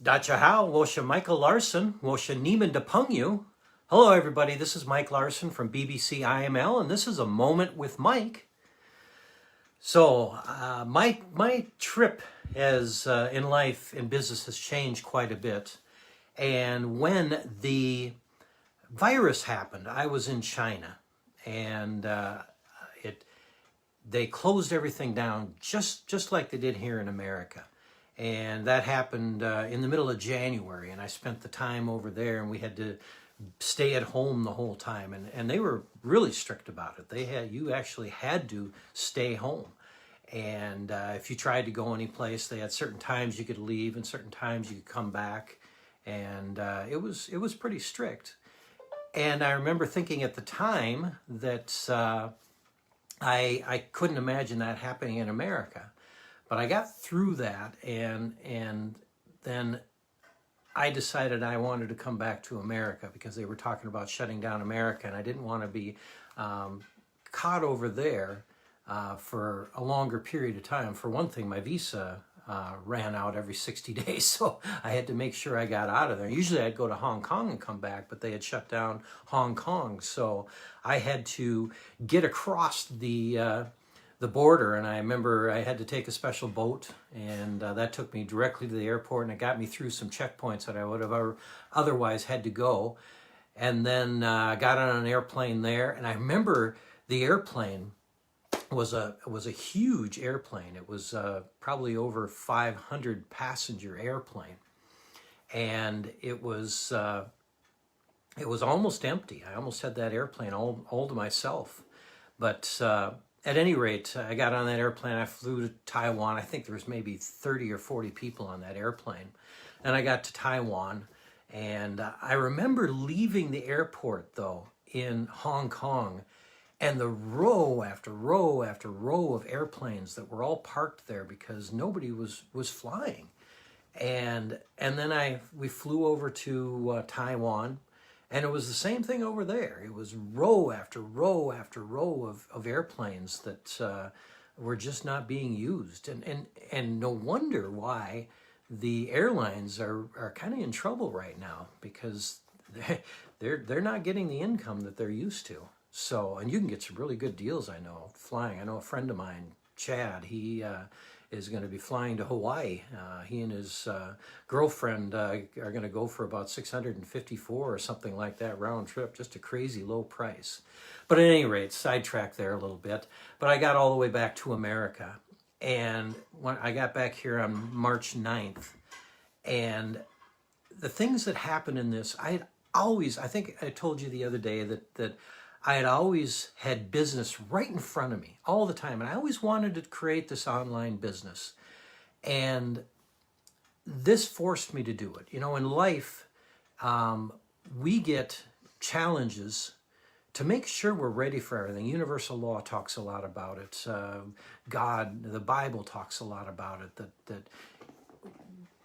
Dacha How, Wosha Michael Larson, Wosha Nieman Depungu. Hello, everybody. This is Mike Larson from BBC IML, and this is a moment with Mike. So, my trip as in life in business has changed quite a bit. And when the virus happened, I was in China, and they closed everything down just like they did here in America. And that happened in the middle of January, and I spent the time over there, and we had to stay at home the whole time, and they were really strict about it. You actually had to stay home, and if you tried to go any place, they had certain times you could leave and certain times you could come back, and it was pretty strict. And I remember thinking at the time that I couldn't imagine that happening in America. But I got through that, and then I decided I wanted to come back to America because they were talking about shutting down America, and I didn't want to be caught over there for a longer period of time. For one thing, my visa ran out every 60 days, so I had to make sure I got out of there. Usually I'd go to Hong Kong and come back, but they had shut down Hong Kong, so I had to get across the border, and I remember I had to take a special boat, and that took me directly to the airport, and it got me through some checkpoints that I would have otherwise had to go. And then I got on an airplane there, and I remember the airplane was a huge airplane. It was probably over 500 passenger airplane, and it was almost empty. I almost had that airplane all to myself, but at any rate, I got on that airplane. I flew to Taiwan. I think there was maybe 30 or 40 people on that airplane. And I got to Taiwan. And I remember leaving the airport, though, in Hong Kong, and the row after row after row of airplanes that were all parked there because nobody was flying. And then we flew over to Taiwan. And it was the same thing over there. It was row after row after row of airplanes that were just not being used. And no wonder why the airlines are kind of in trouble right now, because they're not getting the income that they're used to. So, and you can get some really good deals, I know, flying. I know a friend of mine, Chad, he is going to be flying to Hawaii. He and his girlfriend are going to go for about $654 or something like that round trip, just a crazy low price. But at any rate, sidetracked there a little bit. But I got all the way back to America. And when I got back here on March 9th, and the things that happened in this, I think I told you the other day that I had always had business right in front of me all the time. And I always wanted to create this online business. And this forced me to do it. You know, in life, we get challenges to make sure we're ready for everything. Universal law talks a lot about it. God, the Bible talks a lot about it, that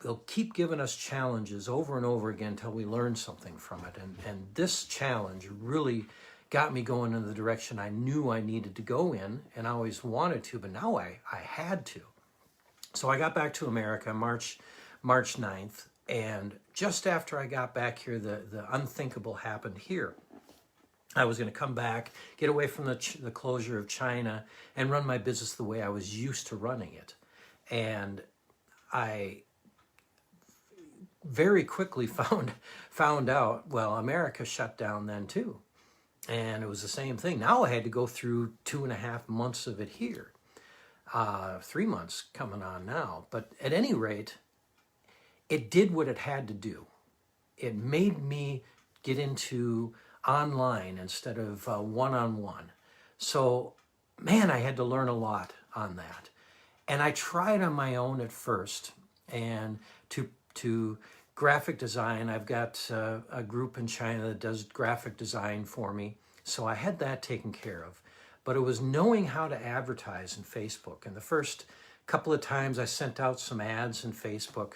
they'll keep giving us challenges over and over again until we learn something from it. And this challenge really got me going in the direction I knew I needed to go in, and I always wanted to, but now I had to. So I got back to America March 9th, and just after I got back here, the unthinkable happened here. I was going to come back, get away from the closure of China, and run my business the way I was used to running it. And I very quickly found out, well, America shut down then too. And it was the same thing. Now I had to go through 2.5 months of it here. 3 months coming on now. But at any rate, it did what it had to do. It made me get into online instead of one-on-one. So, man, I had to learn a lot on that. And I tried on my own at first. And to graphic design, I've got a group in China that does graphic design for me. So I had that taken care of. But it was knowing how to advertise in Facebook. And the first couple of times I sent out some ads in Facebook,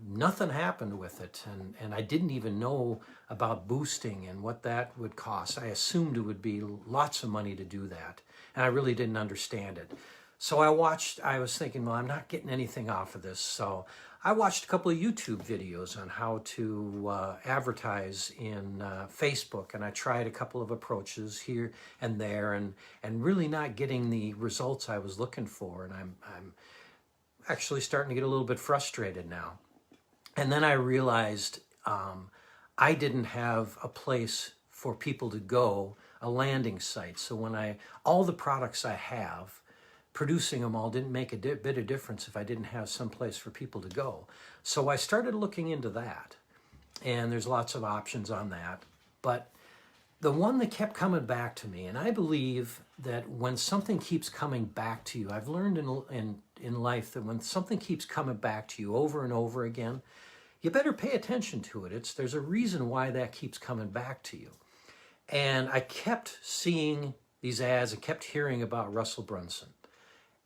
nothing happened with it. And I didn't even know about boosting and what that would cost. I assumed it would be lots of money to do that. And I really didn't understand it. So I was thinking, well, I'm not getting anything off of this. So I watched a couple of YouTube videos on how to advertise in Facebook, and I tried a couple of approaches here and there, and really not getting the results I was looking for. And I'm actually starting to get a little bit frustrated now. And then I realized I didn't have a place for people to go, a landing site. So all the products I have, producing them all didn't make a bit of difference if I didn't have some place for people to go. So I started looking into that, and there's lots of options on that. But the one that kept coming back to me, and I believe that when something keeps coming back to you, I've learned in life that when something keeps coming back to you over and over again, you better pay attention to it. There's a reason why that keeps coming back to you. And I kept seeing these ads and kept hearing about Russell Brunson.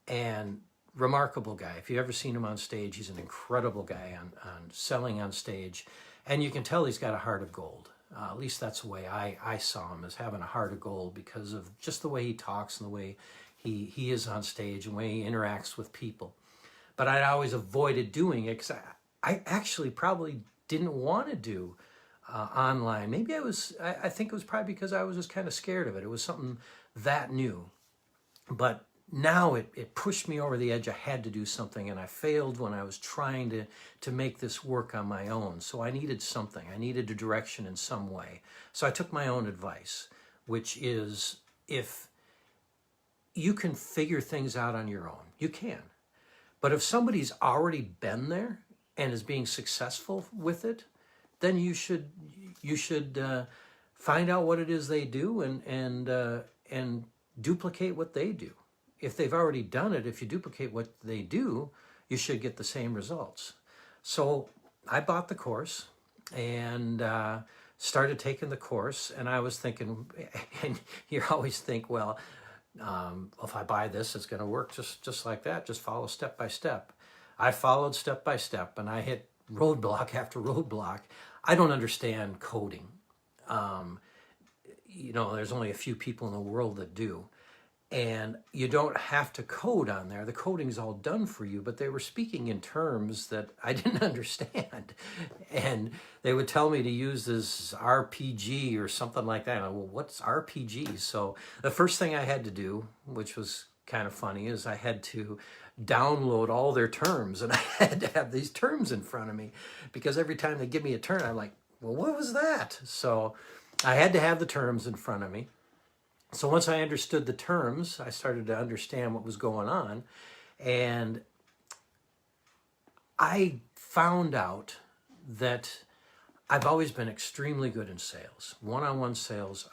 And remarkable guy. If you've ever seen him on stage, he's an incredible guy on selling on stage. And you can tell he's got a heart of gold. At least that's the way I saw him, as having a heart of gold, because of just the way he talks and the way he is on stage and the way he interacts with people. But I'd always avoided doing it because I actually probably didn't want to do online. Maybe I think it was probably because I was just kind of scared of it. It was something that new. But now it pushed me over the edge. I had to do something, and I failed when I was trying to make this work on my own. So I needed something. I needed a direction in some way. So I took my own advice, which is, if you can figure things out on your own, you can. But if somebody's already been there and is being successful with it, then you should find out what it is they do and duplicate what they do. If they've already done it, if you duplicate what they do, you should get the same results. So I bought the course and started taking the course, and I was thinking, and you always think, well, if I buy this, it's going to work just like that. Just follow step by step. I followed step by step, and I hit roadblock after roadblock. I don't understand coding. There's only a few people in the world that do. And you don't have to code on there. The coding's all done for you, but they were speaking in terms that I didn't understand. And they would tell me to use this RPG or something like that. Well, what's RPG? So the first thing I had to do, which was kind of funny, is I had to download all their terms, and I had to have these terms in front of me, because every time they give me a term, I'm like, well, what was that? So I had to have the terms in front of me. So once I understood the terms, I started to understand what was going on. And I found out that I've always been extremely good in sales, one-on-one sales.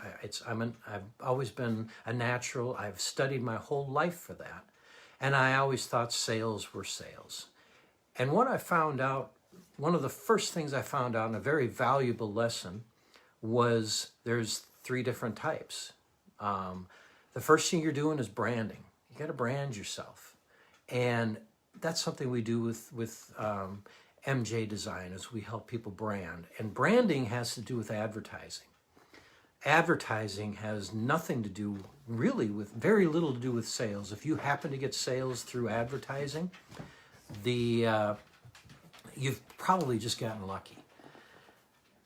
I've always been a natural. I've studied my whole life for that. And I always thought sales were sales. And what I found out, one of the first things I found out, and a very valuable lesson, was there's 3 different types. The first thing you're doing is branding. You got to brand yourself. And that's something we do with MJ Design, is we help people brand. And branding has to do with advertising. Advertising has nothing to do, really, with very little to do with sales. If you happen to get sales through advertising, you've probably just gotten lucky.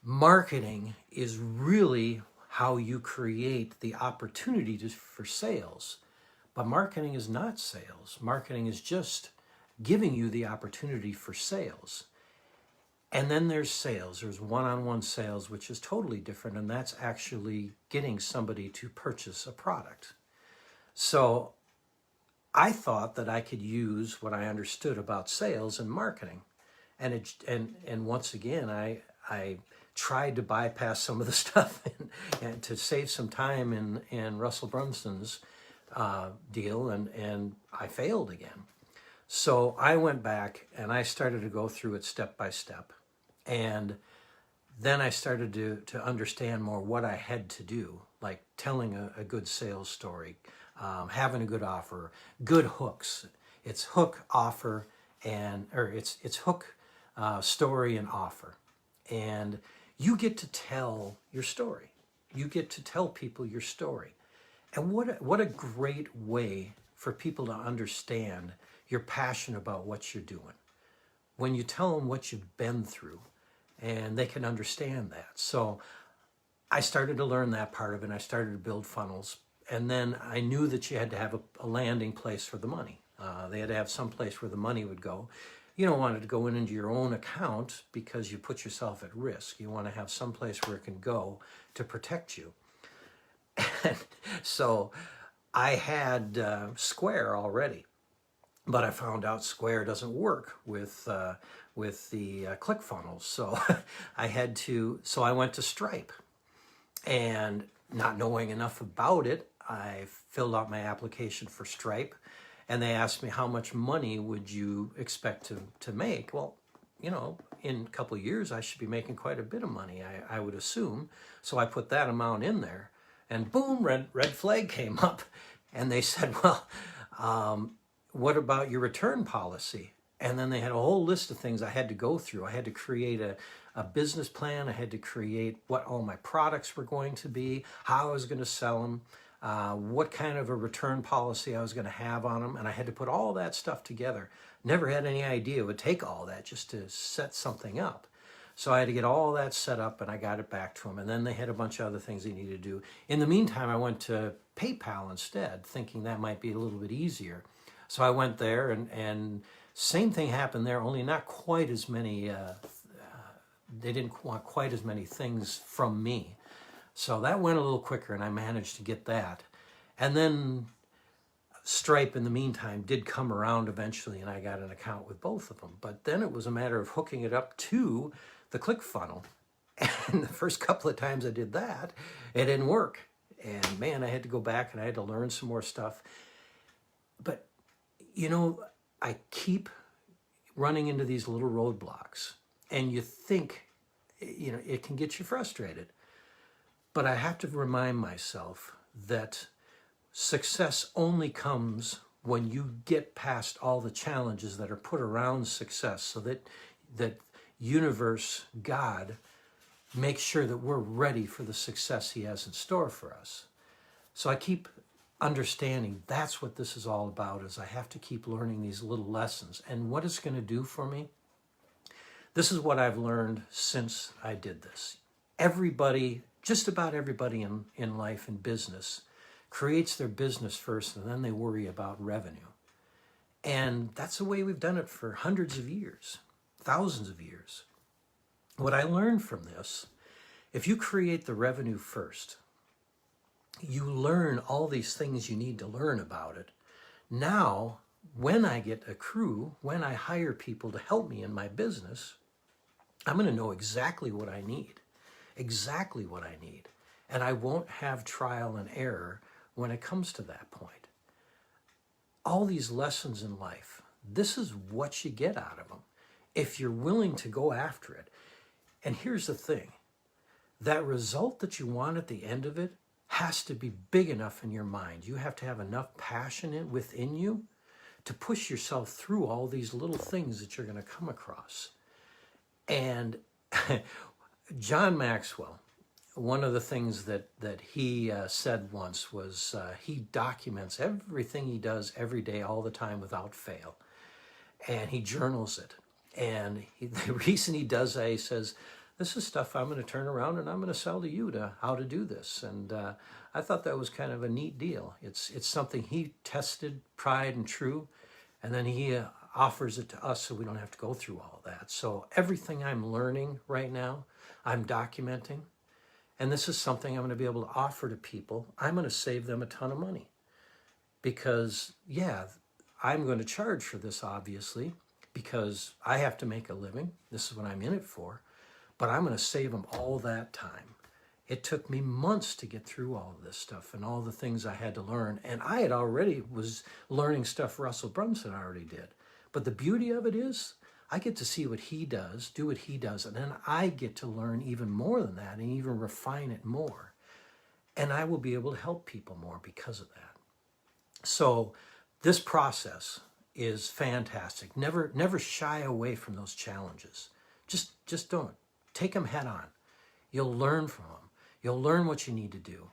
Marketing is really how you create the opportunity for sales. But marketing is not sales. Marketing is just giving you the opportunity for sales. And then there's sales. There's one-on-one sales, which is totally different, and that's actually getting somebody to purchase a product. So I thought that I could use what I understood about sales and marketing. And once again, I tried to bypass some of the stuff and to save some time in Russell Brunson's deal, and I failed again. So I went back and I started to go through it step by step. And then I started to understand more what I had to do, like telling a good sales story, having a good offer, good hooks. It's hook, offer, it's hook, story, and offer. And you get to tell your story. You get to tell people your story. And what a great way for people to understand your passion about what you're doing. When you tell them what you've been through, and they can understand that. So I started to learn that part of it, and I started to build funnels. And then I knew that you had to have a landing place for the money. They had to have some place where the money would go. You don't want it to go into your own account because you put yourself at risk. You want to have some place where it can go to protect you. And so I had Square already, but I found out Square doesn't work with the ClickFunnels. So I went to Stripe, and not knowing enough about it, I filled out my application for Stripe, and they asked me, how much money would you expect to make? Well, in a couple of years, I should be making quite a bit of money, I would assume. So I put that amount in there, and boom, red flag came up. And they said, well, what about your return policy? And then they had a whole list of things I had to go through. I had to create a business plan. I had to create what all my products were going to be, how I was going to sell them, what kind of a return policy I was going to have on them. And I had to put all that stuff together. Never had any idea it would take all that just to set something up. So I had to get all that set up, and I got it back to them. And then they had a bunch of other things they needed to do. In the meantime, I went to PayPal instead, thinking that might be a little bit easier. So I went there, and same thing happened there, only not quite as many, they didn't want quite as many things from me. So that went a little quicker, and I managed to get that. And then Stripe, in the meantime, did come around eventually, and I got an account with both of them. But then it was a matter of hooking it up to the ClickFunnels. And the first couple of times I did that, it didn't work. And man, I had to go back and I had to learn some more stuff. But, I keep running into these little roadblocks. And you think, it can get you frustrated. But I have to remind myself that success only comes when you get past all the challenges that are put around success, so that universe, God, makes sure that we're ready for the success he has in store for us. So I keep understanding that's what this is all about, is I have to keep learning these little lessons. And what it's going to do for me, this is what I've learned since I did this. Everybody, just about everybody in life and business, creates their business first, and then they worry about revenue. And that's the way we've done it for hundreds of years, thousands of years. What I learned from this, if you create the revenue first, you learn all these things you need to learn about it. Now, when I get a crew, when I hire people to help me in my business, I'm going to know exactly what I need, And I won't have trial and error when it comes to that point. All these lessons in life, this is what you get out of them if you're willing to go after it. And here's the thing, that result that you want at the end of it has to be big enough in your mind. You have to have enough passion within you to push yourself through all these little things that you're going to come across. And John Maxwell, one of the things that he said once was he documents everything he does every day, all the time, without fail. And he journals it. And the reason he does that, he says, this is stuff I'm going to turn around and I'm going to sell to you to how to do this. And I thought that was kind of a neat deal. It's something he tested, tried and true, and then he offers it to us so we don't have to go through all that. So everything I'm learning right now, I'm documenting. And this is something I'm going to be able to offer to people. I'm going to save them a ton of money. Because, yeah, I'm going to charge for this, obviously, because I have to make a living. This is what I'm in it for. But I'm going to save them all that time. It took me months to get through all of this stuff and all the things I had to learn. And I had already was learning stuff Russell Brunson already did. But the beauty of it is I get to see what he does, do what he does, and then I get to learn even more than that and even refine it more. And I will be able to help people more because of that. So this process is fantastic. Never shy away from those challenges. Just don't. Take them head on. You'll learn from them. You'll learn what you need to do.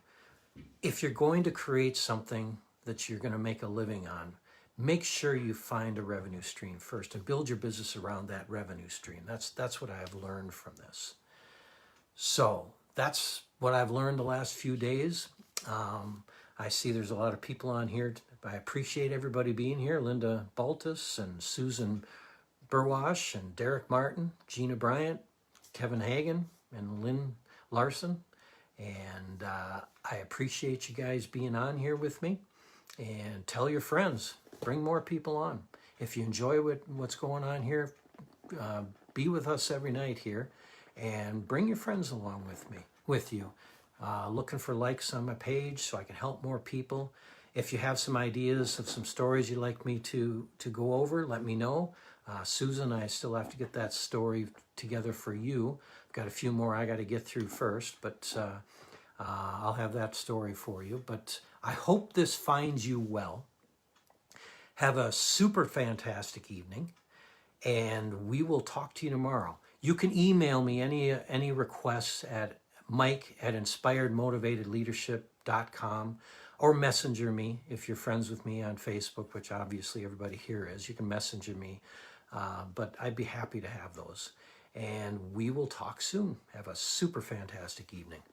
If you're going to create something that you're going to make a living on, make sure you find a revenue stream first and build your business around that revenue stream. That's what I've learned from this. So that's what I've learned the last few days. I see there's a lot of people on here. I appreciate everybody being here. Linda Baltus and Susan Burwash and Derek Martin, Gina Bryant, Kevin Hagan, and Lynn Larson. And I appreciate you guys being on here with me. And tell your friends, bring more people on. If you enjoy what's going on here, be with us every night here, and bring your friends along with you. Looking for likes on my page so I can help more people. If you have some ideas of some stories you'd like me to go over, let me know. Susan, I still have to get that story together for you. I've got a few more I got to get through first, but I'll have that story for you. But I hope this finds you well. Have a super fantastic evening, and we will talk to you tomorrow. You can email me any requests at mike@inspiredmotivatedleadership.com, or messenger me if you're friends with me on Facebook, which obviously everybody here is. You can messenger me, but I'd be happy to have those. And we will talk soon. Have a super fantastic evening.